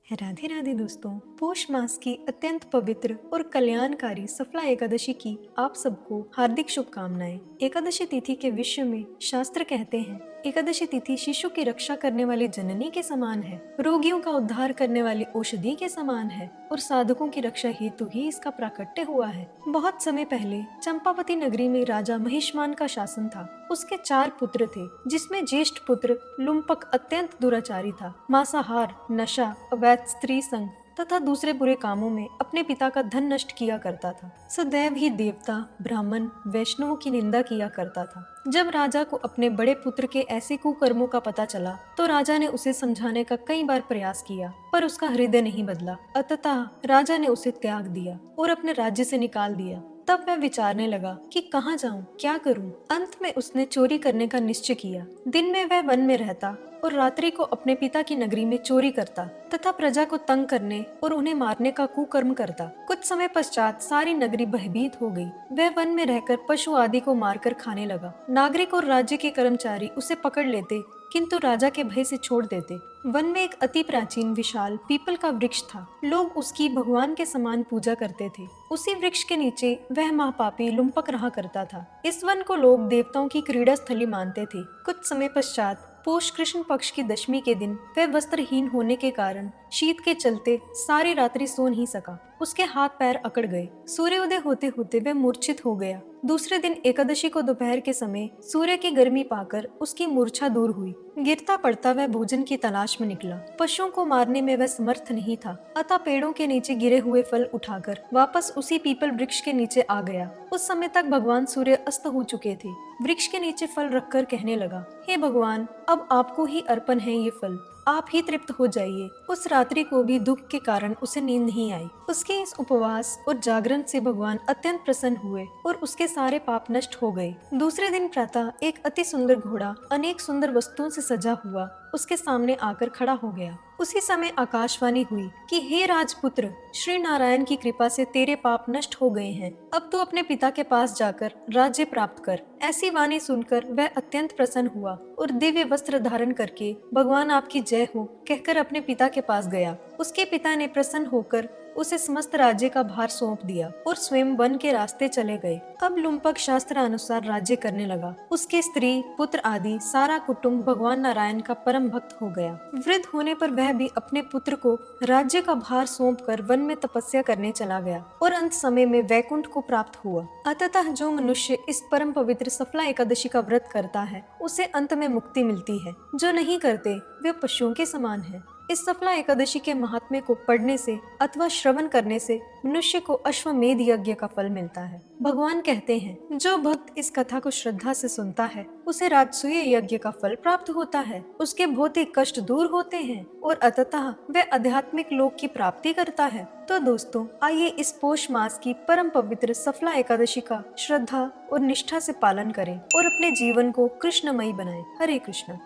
राधे राधे दोस्तों। पौष मास की अत्यंत पवित्र और कल्याणकारी सफला एकादशी की आप सबको हार्दिक शुभकामनाएं। एकादशी तिथि के विषय में शास्त्र कहते हैं, एकादशी तिथि शिशु की रक्षा करने वाली जननी के समान है, रोगियों का उद्धार करने वाली औषधि के समान है और साधकों की रक्षा हेतु ही इसका प्राकट्य हुआ है। बहुत समय पहले चंपावती नगरी में राजा महिष्मान का शासन था। उसके 4 पुत्र थे, जिसमें ज्येष्ठ पुत्र लुम्पक अत्यंत दुराचारी था। मांसाहार, नशा, अवैध स्त्री संग तथा दूसरे बुरे कामों में अपने पिता का धन नष्ट किया करता था। सदैव ही देवता, ब्राह्मण, वैष्णवों की निंदा किया करता था। जब राजा को अपने बड़े पुत्र के ऐसे कुकर्मों का पता चला तो राजा ने उसे समझाने का कई बार प्रयास किया, पर उसका हृदय नहीं बदला। अंततः राजा ने उसे त्याग दिया और अपने राज्य से निकाल दिया। तब वह विचारने लगा कि कहाँ जाऊं, क्या करूं। अंत में उसने चोरी करने का निश्चय किया। दिन में वह वन में रहता और रात्रि को अपने पिता की नगरी में चोरी करता तथा प्रजा को तंग करने और उन्हें मारने का कुकर्म करता। कुछ समय पश्चात सारी नगरी भयभीत हो गई। वह वन में रहकर पशु आदि को मारकर खाने लगा। नागरिक और राज्य के कर्मचारी उसे पकड़ लेते, किंतु राजा के भय से छोड़ देते। वन में एक अति प्राचीन विशाल पीपल का वृक्ष था। लोग उसकी भगवान के समान पूजा करते थे। उसी वृक्ष के नीचे वह महापापी लुम्पक रहा करता था। इस वन को लोग देवताओं की क्रीड़ा स्थली मानते थे। कुछ समय पश्चात पोष कृष्ण पक्ष की दशमी के दिन वह वस्त्रहीन होने के कारण शीत के चलते सारी रात्रि सो नहीं सका। उसके हाथ पैर अकड़ गए। सूर्योदय होते होते वह मूर्छित हो गया। दूसरे दिन एकादशी को दोपहर के समय सूर्य की गर्मी पाकर उसकी मूर्छा दूर हुई। गिरता पड़ता वह भोजन की तलाश में निकला। पशुओं को मारने में वह समर्थ नहीं था, अतः पेड़ों के नीचे गिरे हुए फल उठाकर वापस उसी पीपल वृक्ष के नीचे आ गया। उस समय तक भगवान सूर्य अस्त हो चुके थे। वृक्ष के नीचे फल रखकर कहने लगा, हे भगवान, अब आपको ही अर्पण है ये फल, आप ही तृप्त हो जाइए। उस रात्रि को भी दुख के कारण उसे नींद नहीं आई। उसके इस उपवास और जागरण से भगवान अत्यंत प्रसन्न हुए और उसके सारे पाप नष्ट हो गए। दूसरे दिन प्रातः एक अति सुंदर घोड़ा अनेक सुंदर वस्तुओं से सजा हुआ उसके सामने आकर खड़ा हो गया। उसी समय आकाशवाणी हुई कि हे राजपुत्र, श्री नारायण की कृपा से तेरे पाप नष्ट हो गए हैं। अब तू अपने पिता के पास जाकर राज्य प्राप्त कर। ऐसी वाणी सुनकर वह अत्यंत प्रसन्न हुआ और दिव्य वस्त्र धारण करके भगवान आपकी जय हो कहकर अपने पिता के पास गया। उसके पिता ने प्रसन्न होकर उसे समस्त राज्य का भार सौंप दिया और स्वयं वन के रास्ते चले गए। अब लुम्पक शास्त्र अनुसार राज्य करने लगा। उसके स्त्री, पुत्र आदि सारा कुटुंब भगवान नारायण का परम भक्त हो गया। वृद्ध होने पर वह भी अपने पुत्र को राज्य का भार सौंप कर वन में तपस्या करने चला गया और अंत समय में वैकुंठ को प्राप्त हुआ। अतः जो मनुष्य इस परम पवित्र सफला एकादशी का व्रत करता है उसे अंत में मुक्ति मिलती है। जो नहीं करते वे पशुओं के समान है। इस सफला एकादशी के महात्म्य को पढ़ने से अथवा श्रवण करने से मनुष्य को अश्वमेध यज्ञ का फल मिलता है। भगवान कहते हैं, जो भक्त इस कथा को श्रद्धा से सुनता है उसे राजसूय यज्ञ का फल प्राप्त होता है, उसके भौतिक कष्ट दूर होते हैं और अंततः वह आध्यात्मिक लोक की प्राप्ति करता है। तो दोस्तों, आइए इस पौष मास की परम पवित्र सफला एकादशी का श्रद्धा और निष्ठा से पालन करें और अपने जीवन को कृष्णमयी बनाएं। हरे कृष्ण।